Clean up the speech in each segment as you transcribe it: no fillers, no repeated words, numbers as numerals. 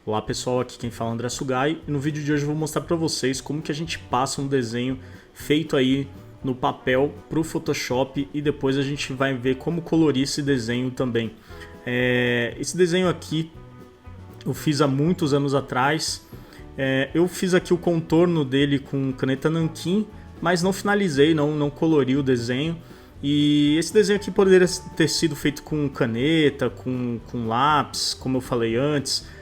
Olá pessoal, aqui quem fala é André Sugai e no vídeo de hoje eu vou mostrar para vocês como que a gente passa um desenho feito aí no papel para o Photoshop e depois a gente vai ver como colorir esse desenho também. Esse desenho aqui eu fiz há muitos anos atrás, eu fiz aqui o contorno dele com caneta nanquim, mas não finalizei, não colori o desenho. E esse desenho aqui poderia ter sido feito com caneta, com lápis, como eu falei antes.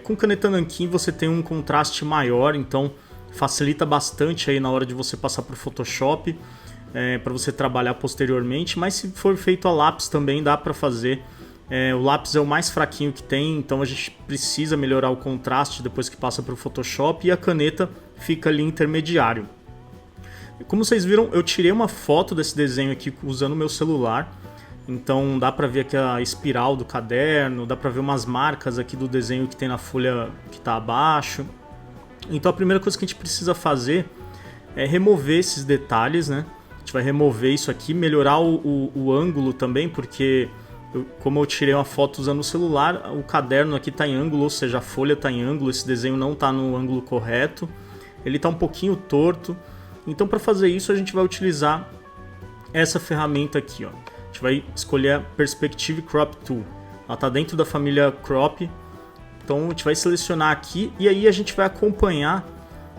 Com caneta nanquim você tem um contraste maior, então facilita bastante aí na hora de você passar para o Photoshop, para você trabalhar posteriormente. Mas se for feito a lápis também dá para fazer. O lápis é o mais fraquinho que tem, então a gente precisa melhorar o contraste depois que passa para o Photoshop, e a caneta fica ali intermediário. Como vocês viram, eu tirei uma foto desse desenho aqui usando o meu celular. Então dá pra ver aqui a espiral do caderno, dá pra ver umas marcas aqui do desenho que tem na folha que está abaixo. Então a primeira coisa que a gente precisa fazer é remover esses detalhes, né? A gente vai remover isso aqui, melhorar o ângulo também, porque como eu tirei uma foto usando o celular, o caderno aqui está em ângulo, ou seja, a folha está em ângulo, esse desenho não está no ângulo correto, ele está um pouquinho torto. Então para fazer isso a gente vai utilizar essa ferramenta aqui, ó. A gente vai escolher a Perspective Crop Tool. Ela está dentro da família Crop. Então a gente vai selecionar aqui e aí a gente vai acompanhar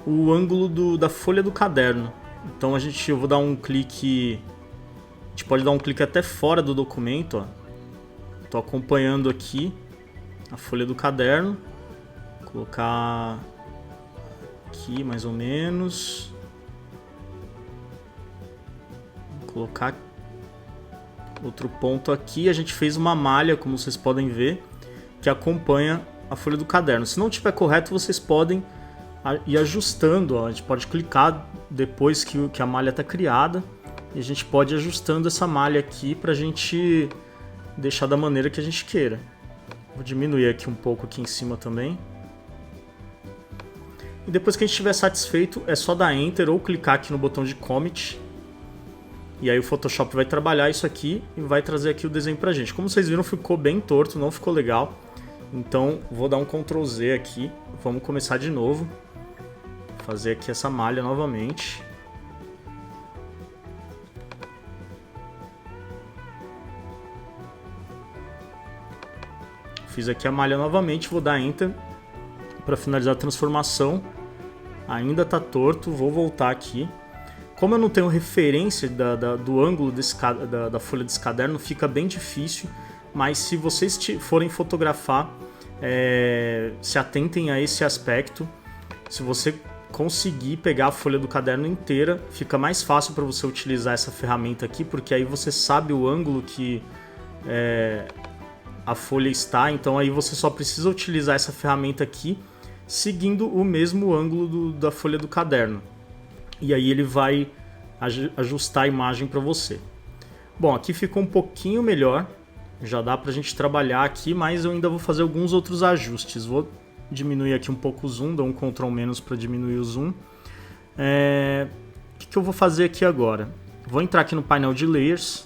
o ângulo da folha do caderno. Então eu vou dar um clique, a gente pode dar um clique até fora do documento, ó. Estou acompanhando aqui a folha do caderno. Vou colocar aqui mais ou menos. Vou colocar outro ponto aqui. A gente fez uma malha, como vocês podem ver, que acompanha a folha do caderno. Se não estiver correto, vocês podem ir ajustando, ó. A gente pode clicar depois que a malha está criada e a gente pode ir ajustando essa malha aqui para a gente deixar da maneira que a gente queira. Vou diminuir aqui um pouco aqui em cima também. E depois que a gente estiver satisfeito, é só dar Enter ou clicar aqui no botão de Commit. E aí o Photoshop vai trabalhar isso aqui e vai trazer aqui o desenho pra gente. Como vocês viram, ficou bem torto, não ficou legal. Então vou dar um Ctrl Z aqui. Vamos começar de novo. Fazer aqui essa malha novamente. Fiz aqui a malha novamente, vou dar Enter para finalizar a transformação. Ainda tá torto, vou voltar aqui. Como eu não tenho referência do ângulo da folha desse caderno, fica bem difícil, mas se vocês forem fotografar, se atentem a esse aspecto. Se você conseguir pegar a folha do caderno inteira, fica mais fácil para você utilizar essa ferramenta aqui, porque aí você sabe o ângulo que a folha está, então aí você só precisa utilizar essa ferramenta aqui, seguindo o mesmo ângulo da folha do caderno. E aí ele vai ajustar a imagem para você. Bom, aqui ficou um pouquinho melhor. Já dá para a gente trabalhar aqui, mas eu ainda vou fazer alguns outros ajustes. Vou diminuir aqui um pouco o zoom, dar um Ctrl- para diminuir o zoom. O que eu vou fazer aqui agora? Vou entrar aqui no painel de Layers.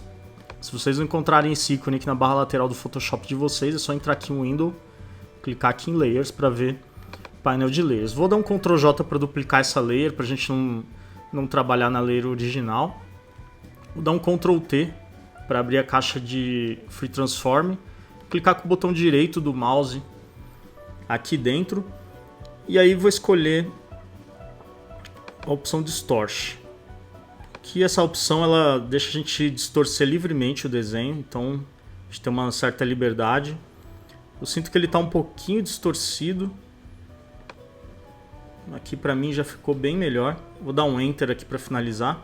Se vocês não encontrarem esse ícone aqui na barra lateral do Photoshop de vocês, é só entrar aqui em Window, clicar aqui em Layers para ver o painel de Layers. Vou dar um Ctrl+J para duplicar essa layer, para a gente não trabalhar na layer original. Vou dar um Ctrl+T para abrir a caixa de Free Transform, clicar com o botão direito do mouse aqui dentro e aí vou escolher a opção Distort. Que essa opção ela deixa a gente distorcer livremente o desenho, então a gente tem uma certa liberdade. Eu sinto que ele está um pouquinho distorcido. Aqui para mim já ficou bem melhor. Vou dar um Enter aqui para finalizar.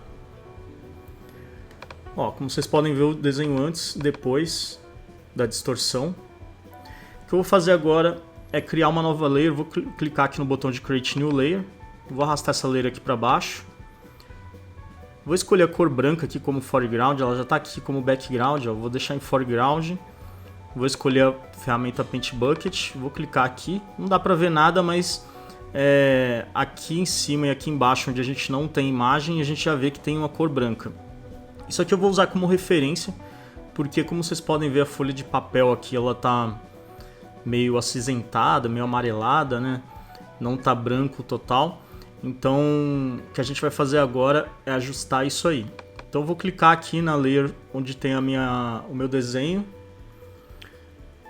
Ó, como vocês podem ver o desenho antes e depois da distorção. O que eu vou fazer agora é criar uma nova layer. Vou clicar aqui no botão de Create New Layer. Vou arrastar essa layer aqui para baixo. Vou escolher a cor branca aqui como foreground. Ela já está aqui como background. Ó. Vou deixar em foreground. Vou escolher a ferramenta Paint Bucket. Vou clicar aqui. Não dá para ver nada, mas aqui em cima e aqui embaixo, onde a gente não tem imagem, a gente já vê que tem uma cor branca. Isso aqui eu vou usar como referência, porque como vocês podem ver, a folha de papel aqui ela tá meio acinzentada, meio amarelada, né? Não tá branco total. Então, o que a gente vai fazer agora é ajustar isso aí. Então eu vou clicar aqui na layer onde tem o meu desenho.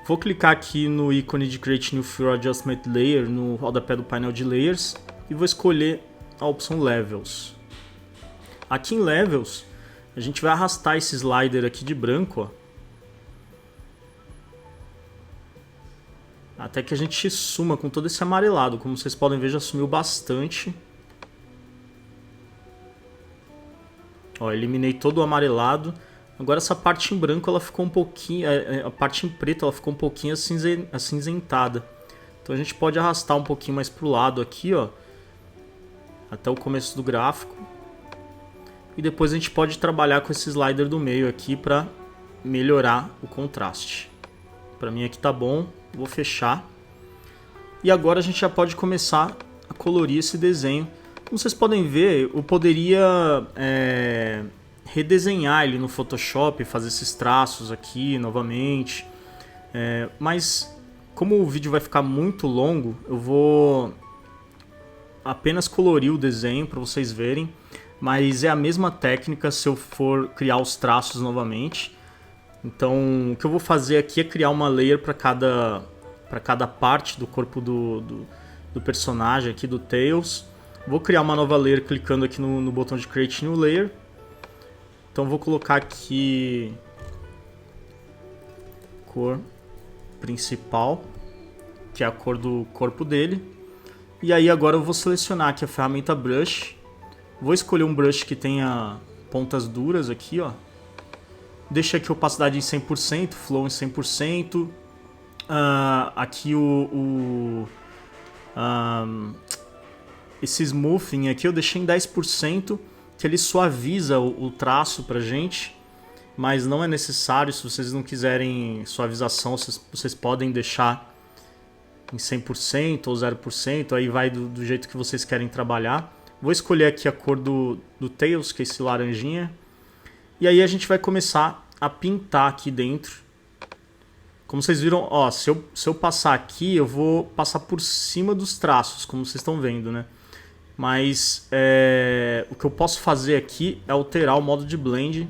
Vou clicar aqui no ícone de Create New Fill Adjustment Layer, no rodapé do painel de Layers, e vou escolher a opção Levels. Aqui em Levels, a gente vai arrastar esse slider aqui de branco, ó, até que a gente suma com todo esse amarelado. Como vocês podem ver, já sumiu bastante. Ó, eliminei todo o amarelado. Agora essa parte em branco ela ficou um pouquinho, a parte em preto ela ficou um pouquinho acinzentada. Então a gente pode arrastar um pouquinho mais pro lado aqui, ó, até o começo do gráfico. E depois a gente pode trabalhar com esse slider do meio aqui para melhorar o contraste. Para mim aqui tá bom, vou fechar. E agora a gente já pode começar a colorir esse desenho. Como vocês podem ver, eu poderia redesenhar ele no Photoshop, fazer esses traços aqui novamente, mas como o vídeo vai ficar muito longo, eu vou apenas colorir o desenho para vocês verem, mas é a mesma técnica se eu for criar os traços novamente. Então o que eu vou fazer aqui é criar uma layer para cada parte do corpo do personagem aqui, do Tails. Vou criar uma nova layer clicando aqui no botão de Create New Layer. Então vou colocar aqui cor principal, que é a cor do corpo dele. E aí agora eu vou selecionar aqui a ferramenta Brush. Vou escolher um brush que tenha pontas duras aqui, ó. Deixa aqui a opacidade em 100%, flow em 100%. Aqui esse smoothing aqui eu deixei em 10%, que ele suaviza o traço pra gente, mas não é necessário. Se vocês não quiserem suavização, vocês podem deixar em 100% ou 0%, aí vai do jeito que vocês querem trabalhar. Vou escolher aqui a cor do Tails, que é esse laranjinha, e aí a gente vai começar a pintar aqui dentro. Como vocês viram, ó, se eu passar aqui, eu vou passar por cima dos traços, como vocês estão vendo, né? Mas o que eu posso fazer aqui é alterar o modo de blend.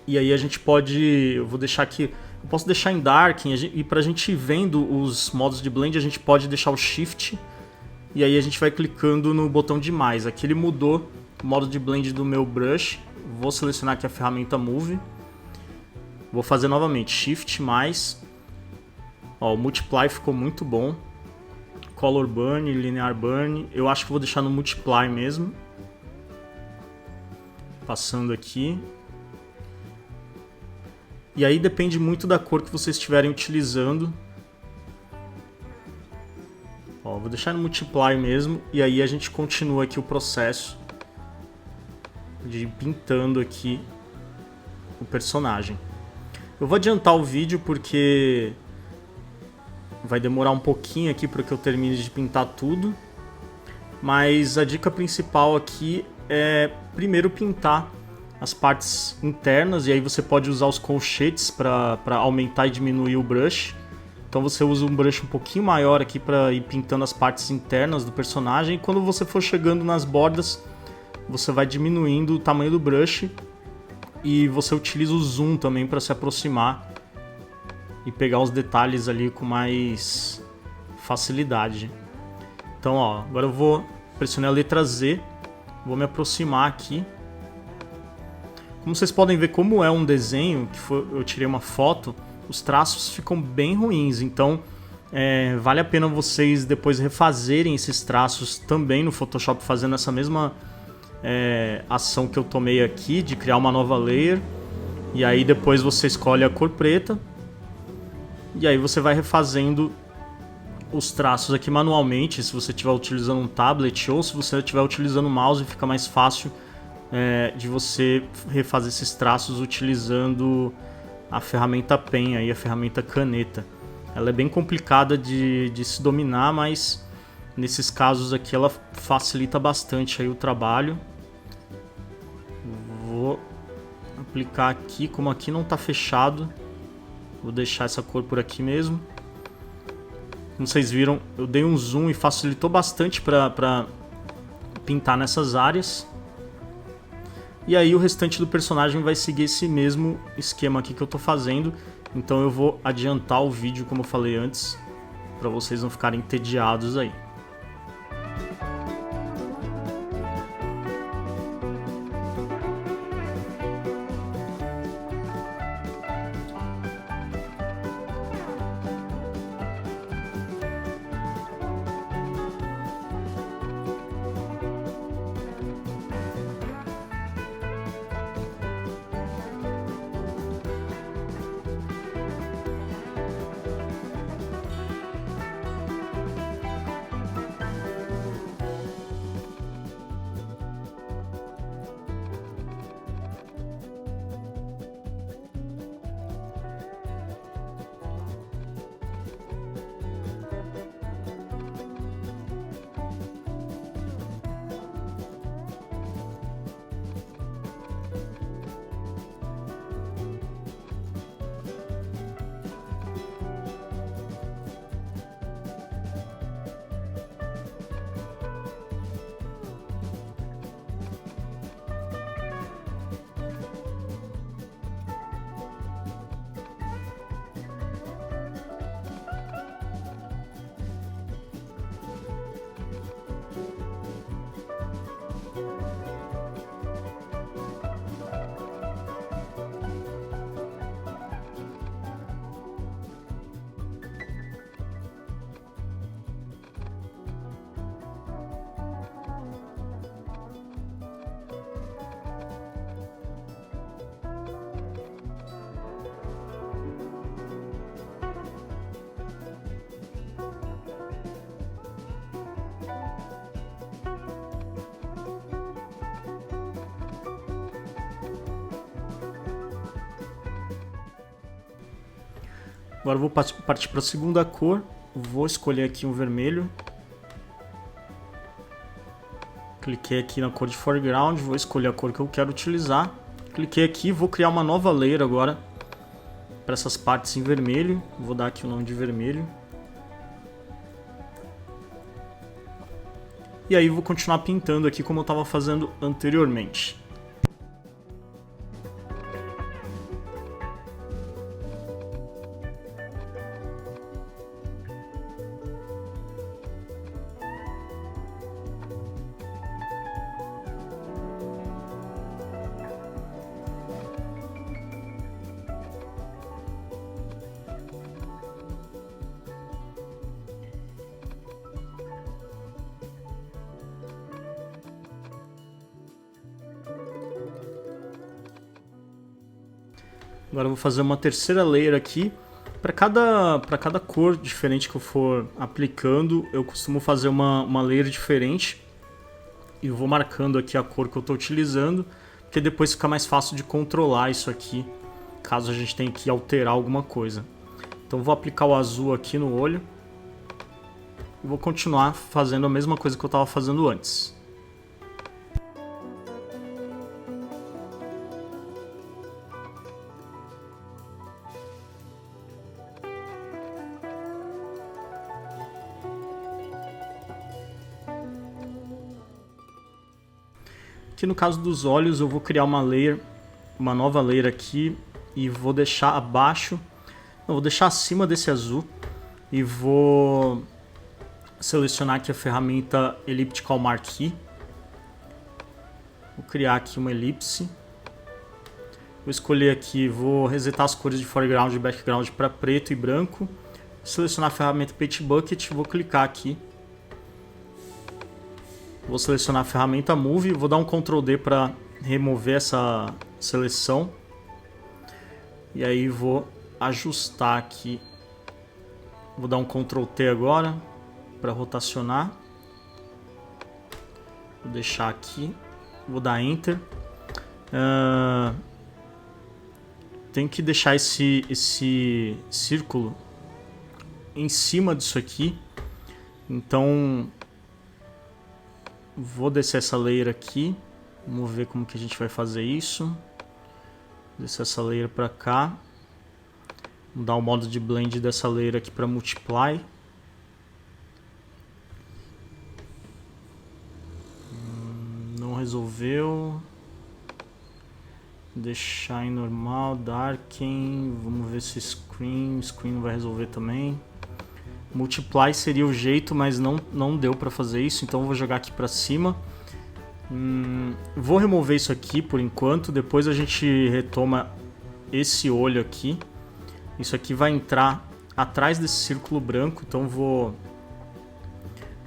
E aí a gente pode, eu vou deixar aqui, eu posso deixar em Darken, e pra gente ir vendo os modos de blend, a gente pode deixar o Shift. E aí a gente vai clicando no botão de mais. Aqui ele mudou o modo de blend do meu brush. Vou selecionar aqui a ferramenta Move. Vou fazer novamente Shift mais. Ó, o Multiply ficou muito bom. Color Burn, Linear Burn. Eu acho que vou deixar no Multiply mesmo. Passando aqui. E aí depende muito da cor que vocês estiverem utilizando. Ó, vou deixar no Multiply mesmo. E aí a gente continua aqui o processo de ir pintando aqui o personagem. Eu vou adiantar o vídeo porque vai demorar um pouquinho aqui para que eu termine de pintar tudo. Mas a dica principal aqui é primeiro pintar as partes internas, e aí você pode usar os colchetes para aumentar e diminuir o brush. Então você usa um brush um pouquinho maior aqui para ir pintando as partes internas do personagem, e quando você for chegando nas bordas, você vai diminuindo o tamanho do brush, e você utiliza o zoom também para se aproximar e pegar os detalhes ali com mais facilidade. Então, ó, agora eu vou pressionar a letra Z, vou me aproximar aqui. Como vocês podem ver, como é um desenho, eu tirei uma foto, os traços ficam bem ruins, então vale a pena vocês depois refazerem esses traços também no Photoshop, fazendo essa mesma ação que eu tomei aqui, de criar uma nova layer, e aí depois você escolhe a cor preta, e aí você vai refazendo os traços aqui manualmente, se você estiver utilizando um tablet, ou se você estiver utilizando o mouse, fica mais fácil de você refazer esses traços utilizando a ferramenta Pen, aí, a ferramenta caneta. Ela é bem complicada de se dominar, mas nesses casos aqui ela facilita bastante aí o trabalho. Vou aplicar aqui, como aqui não está fechado, vou deixar essa cor por aqui mesmo. Como vocês viram, eu dei um zoom e facilitou bastante para pintar nessas áreas. E aí o restante do personagem vai seguir esse mesmo esquema aqui que eu tô fazendo. Então eu vou adiantar o vídeo, como eu falei antes, para vocês não ficarem entediados aí. Agora eu vou partir para a segunda cor. Vou escolher aqui um vermelho. Cliquei aqui na cor de foreground, vou escolher a cor que eu quero utilizar. Cliquei aqui, vou criar uma nova layer agora para essas partes em vermelho. Vou dar aqui o nome de vermelho. E aí vou continuar pintando aqui como eu estava fazendo anteriormente. Agora eu vou fazer uma terceira layer aqui. Para cada cor diferente que eu for aplicando, eu costumo fazer uma layer diferente. E eu vou marcando aqui a cor que eu estou utilizando, porque depois fica mais fácil de controlar isso aqui, caso a gente tenha que alterar alguma coisa. Então eu vou aplicar o azul aqui no olho. E vou continuar fazendo a mesma coisa que eu estava fazendo antes. Aqui no caso dos olhos eu vou criar uma nova layer aqui e vou deixar abaixo, não, vou deixar acima desse azul e vou selecionar aqui a ferramenta Elliptical Marquee. Vou criar aqui uma elipse. Vou escolher aqui, vou resetar as cores de foreground e background para preto e branco. Selecionar a ferramenta Paint Bucket, vou clicar aqui. Vou selecionar a ferramenta Move, vou dar um Ctrl D para remover essa seleção. E aí vou ajustar aqui. Vou dar um Ctrl T agora para rotacionar. Vou deixar aqui. Vou dar Enter. Tenho que deixar esse círculo em cima disso aqui. Então vou descer essa layer aqui. Vamos ver como que a gente vai fazer isso. Descer essa layer para cá. Vou dar o modo de blend dessa layer aqui para multiply. resolveu. Deixar em normal, darken, vamos ver se screen não vai resolver também. Multiply seria o jeito, mas não deu para fazer isso, então eu vou jogar aqui para cima. Vou remover isso aqui por enquanto, depois a gente retoma esse olho aqui. Isso aqui vai entrar atrás desse círculo branco, então vou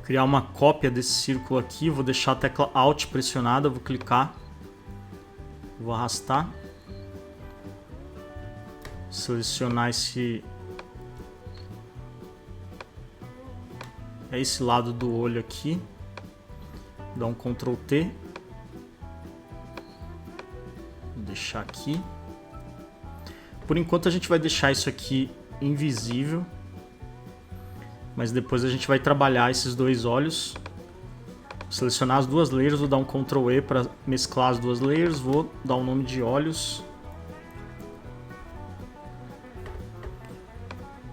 criar uma cópia desse círculo aqui, vou deixar a tecla Alt pressionada, vou clicar, vou arrastar, selecionar esse lado do olho aqui, dar um Ctrl T, vou deixar aqui. Por enquanto a gente vai deixar isso aqui invisível, mas depois a gente vai trabalhar esses dois olhos. Vou selecionar as duas layers, vou dar um Ctrl E para mesclar as duas layers, vou dar o nome de olhos,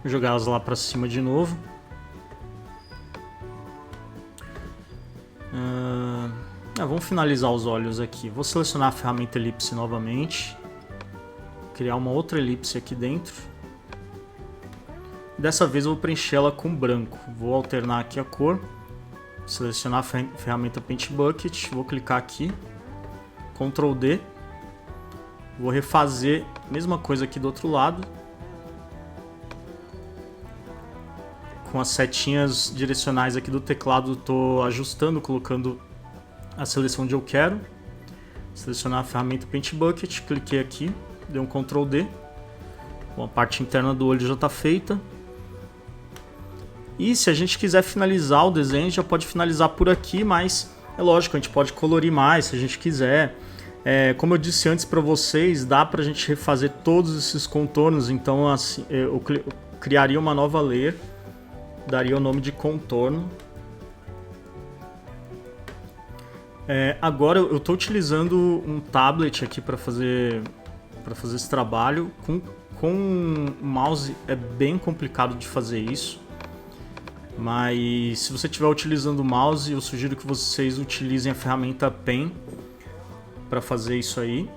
vou jogar elas lá para cima de novo. Vamos finalizar os olhos aqui. Vou selecionar a ferramenta elipse novamente, criar uma outra elipse aqui dentro. Dessa vez eu vou preencher ela com branco. Vou alternar aqui a cor, selecionar a ferramenta Paint Bucket, vou clicar aqui, Ctrl D, vou refazer a mesma coisa aqui do outro lado, com as setinhas direcionais aqui do teclado estou ajustando, colocando a seleção onde eu quero. Selecionar a ferramenta Paint Bucket, cliquei aqui, dei um Ctrl D. Bom, a parte interna do olho já está feita. E se a gente quiser finalizar o desenho, já pode finalizar por aqui, mas é lógico, a gente pode colorir mais se a gente quiser. Como eu disse antes para vocês, dá para a gente refazer todos esses contornos, então assim, eu criaria uma nova layer, daria o nome de contorno. Agora eu estou utilizando um tablet aqui para fazer esse trabalho. Com o mouse é bem complicado de fazer isso, mas se você estiver utilizando o mouse, eu sugiro que vocês utilizem a ferramenta Pen para fazer isso aí.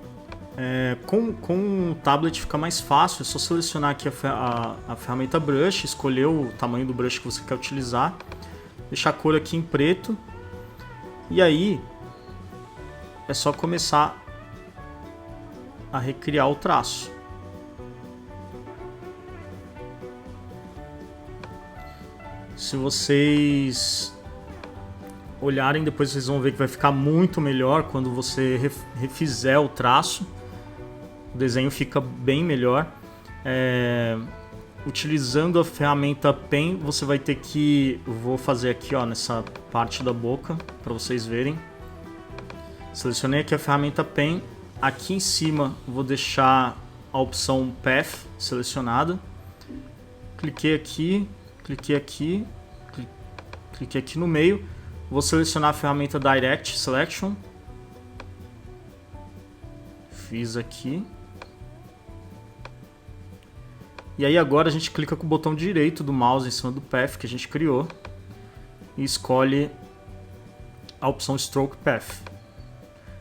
Com o tablet fica mais fácil, é só selecionar aqui a ferramenta Brush, escolher o tamanho do brush que você quer utilizar, deixar a cor aqui em preto, e aí é só começar a recriar o traço. Se vocês olharem, depois vocês vão ver que vai ficar muito melhor quando você refizer o traço. O desenho fica bem melhor. Utilizando a ferramenta Pen, você vai ter que... Eu vou fazer aqui, ó, nessa parte da boca, para vocês verem. Selecionei aqui a ferramenta Pen. Aqui em cima vou deixar a opção Path selecionada. Cliquei aqui, cliquei aqui, cliquei aqui no meio. Vou selecionar a ferramenta Direct Selection. Fiz aqui. E aí agora a gente clica com o botão direito do mouse em cima do Path que a gente criou e escolhe a opção Stroke Path.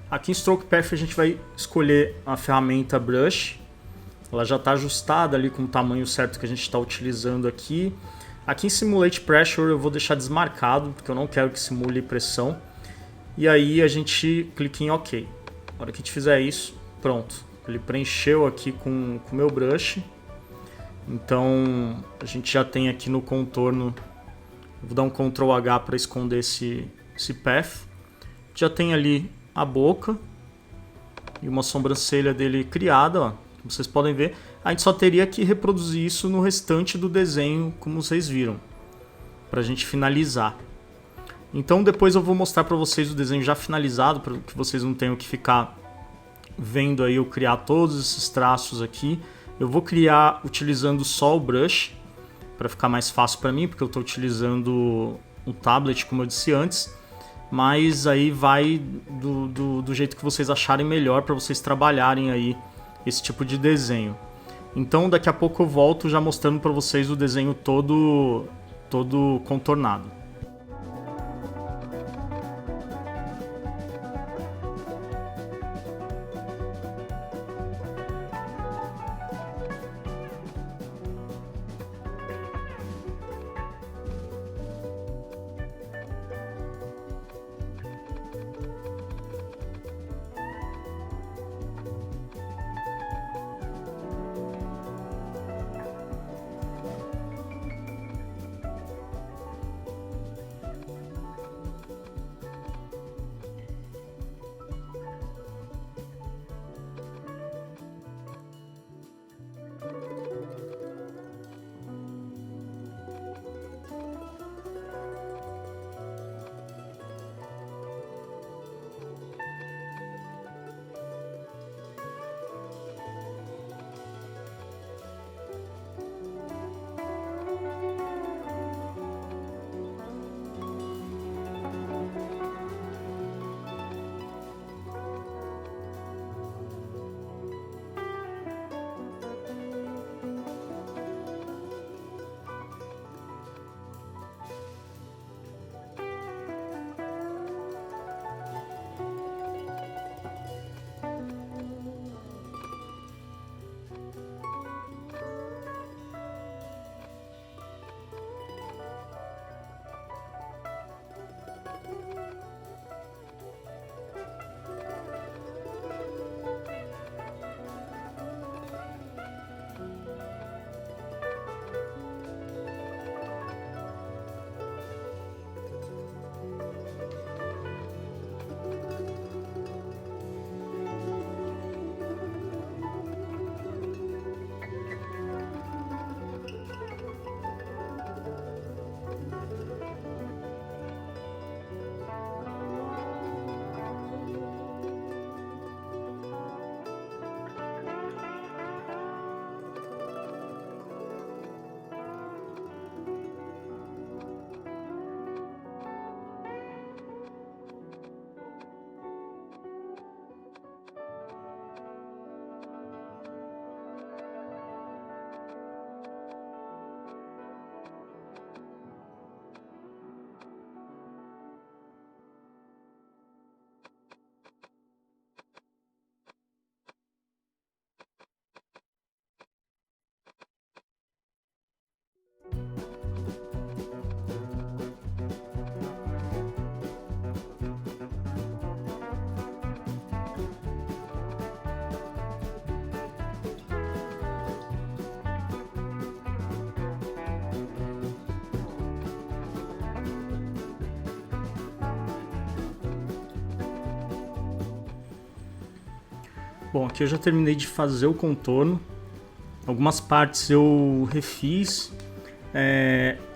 Aqui em Stroke Path a gente vai escolher a ferramenta Brush. Ela já está ajustada ali com o tamanho certo que a gente está utilizando aqui. Aqui em Simulate Pressure eu vou deixar desmarcado, porque eu não quero que simule pressão. E aí a gente clica em OK. Na hora que a gente fizer isso, pronto. Ele preencheu aqui com o meu brush. Então a gente já tem aqui no contorno, vou dar um Ctrl H para esconder esse path. Já tem ali a boca e uma sobrancelha dele criada, ó, como vocês podem ver. A gente só teria que reproduzir isso no restante do desenho, como vocês viram, para a gente finalizar. Então depois eu vou mostrar para vocês o desenho já finalizado, para que vocês não tenham que ficar vendo aí eu criar todos esses traços aqui. Eu vou criar utilizando só o brush, para ficar mais fácil para mim, porque eu estou utilizando um tablet, como eu disse antes. Mas aí vai do jeito que vocês acharem melhor para vocês trabalharem aí esse tipo de desenho. Então daqui a pouco eu volto já mostrando para vocês o desenho todo contornado. Bom, aqui eu já terminei de fazer o contorno. Algumas partes eu refiz.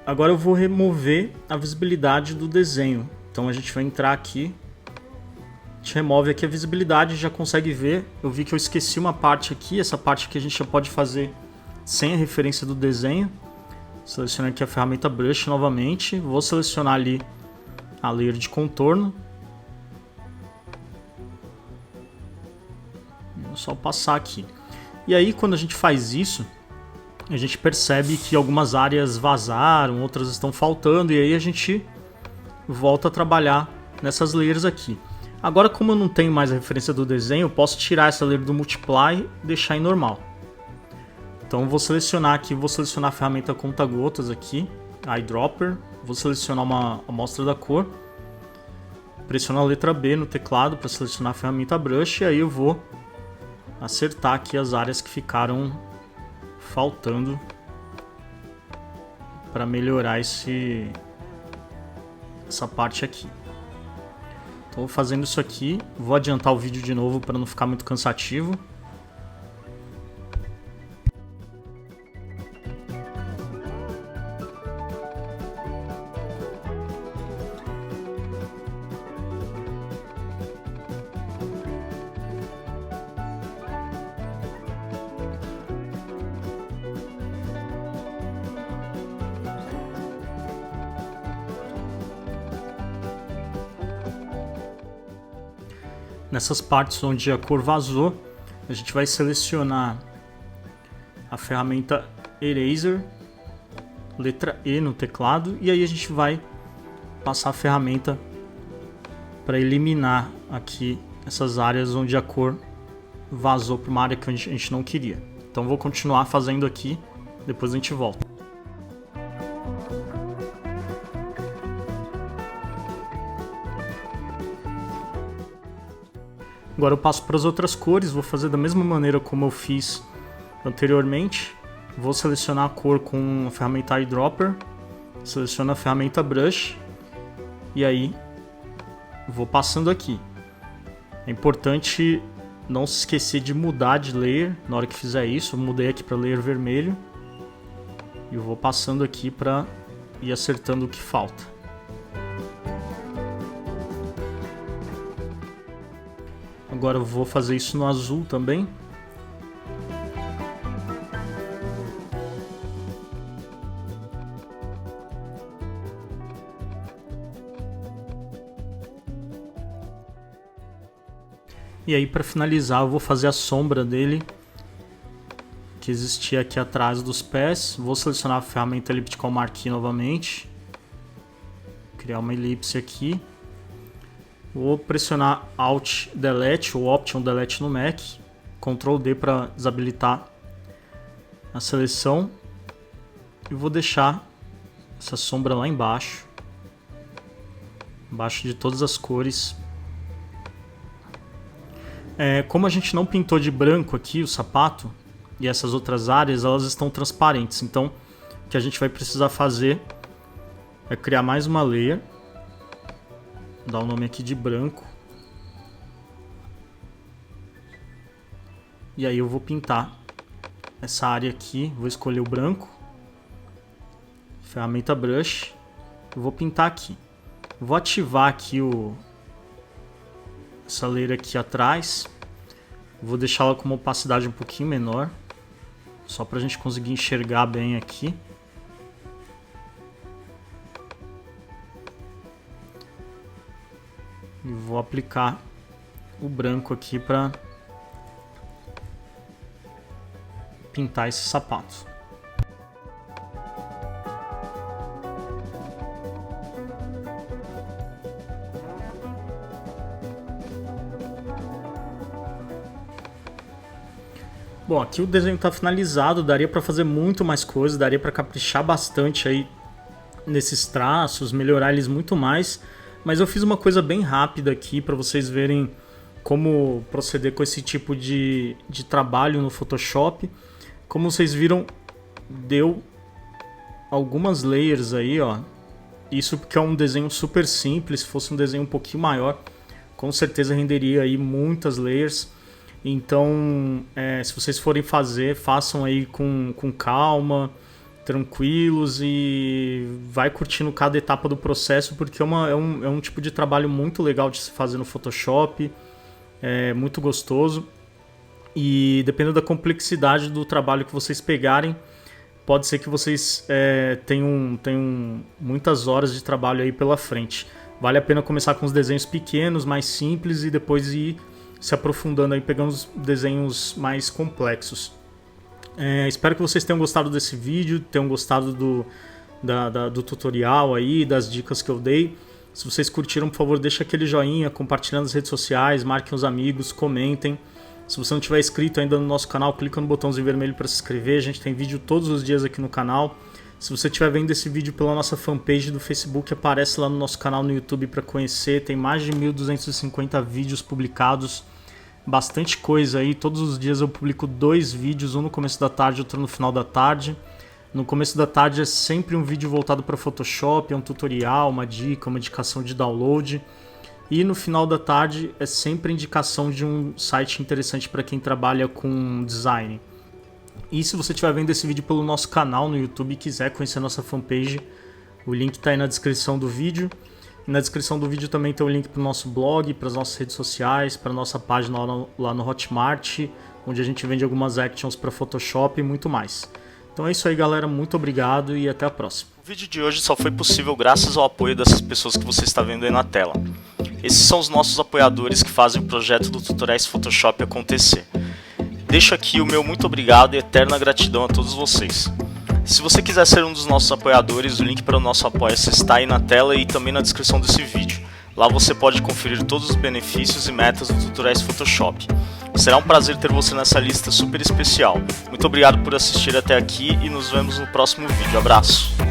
Agora eu vou remover a visibilidade do desenho. Então a gente vai entrar aqui. A gente remove aqui a visibilidade, já consegue ver. Eu vi que eu esqueci uma parte aqui. Essa parte aqui a gente já pode fazer sem a referência do desenho. Seleciono aqui a ferramenta Brush novamente. Vou selecionar ali a layer de contorno. Vou só passar aqui. E aí quando a gente faz isso, a gente percebe que algumas áreas vazaram, outras estão faltando, e aí a gente volta a trabalhar nessas layers aqui. Agora, como eu não tenho mais a referência do desenho, eu posso tirar essa layer do Multiply e deixar em normal. Então eu vou selecionar aqui, vou selecionar a ferramenta conta-gotas aqui, Eyedropper, vou selecionar uma amostra da cor, pressiono a letra B no teclado para selecionar a ferramenta Brush, e aí eu vou acertar aqui as áreas que ficaram faltando para melhorar essa parte aqui. Estou fazendo isso aqui, vou adiantar o vídeo de novo para não ficar muito cansativo. Nessas partes onde a cor vazou, a gente vai selecionar a ferramenta Eraser, letra E no teclado, e aí a gente vai passar a ferramenta para eliminar aqui essas áreas onde a cor vazou para uma área que a gente não queria. Então vou continuar fazendo aqui, depois a gente volta. Agora eu passo para as outras cores, vou fazer da mesma maneira como eu fiz anteriormente. Vou selecionar a cor com a ferramenta Eyedropper, seleciono a ferramenta Brush e aí vou passando aqui. É importante não se esquecer de mudar de layer na hora que fizer isso. Eu mudei aqui para layer vermelho e eu vou passando aqui para ir acertando o que falta. Agora eu vou fazer isso no azul também. E aí para finalizar eu vou fazer a sombra dele, que existia aqui atrás dos pés. Vou selecionar a ferramenta Elliptical Marquee novamente. Criar uma elipse aqui. Vou pressionar Alt Delete ou Option Delete no Mac, Ctrl D para desabilitar a seleção e vou deixar essa sombra lá embaixo, embaixo de todas as cores. Como a gente não pintou de branco aqui o sapato e essas outras áreas, elas estão transparentes, então o que a gente vai precisar fazer é criar mais uma layer. Dar o nome aqui de branco. E aí eu vou pintar essa área aqui. Vou escolher o branco. Ferramenta Brush. Eu vou pintar aqui. Vou ativar aqui essa layer aqui atrás. Vou deixá-la com uma opacidade um pouquinho menor. Só para a gente conseguir enxergar bem aqui. E vou aplicar o branco aqui para pintar esse sapato. Bom, aqui o desenho está finalizado, daria para fazer muito mais coisas, daria para caprichar bastante aí nesses traços, melhorar eles muito mais. Mas eu fiz uma coisa bem rápida aqui para vocês verem como proceder com esse tipo de trabalho no Photoshop. Como vocês viram, deu algumas layers aí, ó. Isso porque é um desenho super simples. Se fosse um desenho um pouquinho maior, com certeza renderia aí muitas layers. Então, se vocês forem fazer, façam aí com calma, tranquilos, e vai curtindo cada etapa do processo, porque é um tipo de trabalho muito legal de se fazer no Photoshop, é muito gostoso, e dependendo da complexidade do trabalho que vocês pegarem, pode ser que vocês tenham muitas horas de trabalho aí pela frente. Vale a pena começar com os desenhos pequenos, mais simples, e depois ir se aprofundando aí, pegando os desenhos mais complexos. Espero que vocês tenham gostado desse vídeo, tenham gostado do tutorial aí, das dicas que eu dei. Se vocês curtiram, por favor, deixa aquele joinha, compartilhando nas redes sociais, marquem os amigos, comentem. Se você não tiver inscrito ainda no nosso canal, clica no botãozinho vermelho para se inscrever. A gente tem vídeo todos os dias aqui no canal. Se você estiver vendo esse vídeo pela nossa fanpage do Facebook, aparece lá no nosso canal no YouTube para conhecer. Tem mais de 1.250 vídeos publicados, bastante coisa aí. Todos os dias eu publico 2 vídeos, um no começo da tarde e outro no final da tarde. No começo da tarde é sempre um vídeo voltado para Photoshop, é um tutorial, uma dica, uma indicação de download. E no final da tarde é sempre indicação de um site interessante para quem trabalha com design. E se você estiver vendo esse vídeo pelo nosso canal no YouTube e quiser conhecer a nossa fanpage, o link está aí na descrição do vídeo. E na descrição do vídeo também tem o link para o nosso blog, para as nossas redes sociais, para a nossa página lá no Hotmart, onde a gente vende algumas actions para Photoshop e muito mais. Então é isso aí, galera, muito obrigado e até a próxima. O vídeo de hoje só foi possível graças ao apoio dessas pessoas que você está vendo aí na tela. Esses são os nossos apoiadores que fazem o projeto do Tutoriais Photoshop acontecer. Deixo aqui o meu muito obrigado e eterna gratidão a todos vocês. Se você quiser ser um dos nossos apoiadores, o link para o nosso Apoia-se está aí na tela e também na descrição desse vídeo. Lá você pode conferir todos os benefícios e metas do Tutoriais Photoshop. Será um prazer ter você nessa lista super especial. Muito obrigado por assistir até aqui e nos vemos no próximo vídeo. Abraço!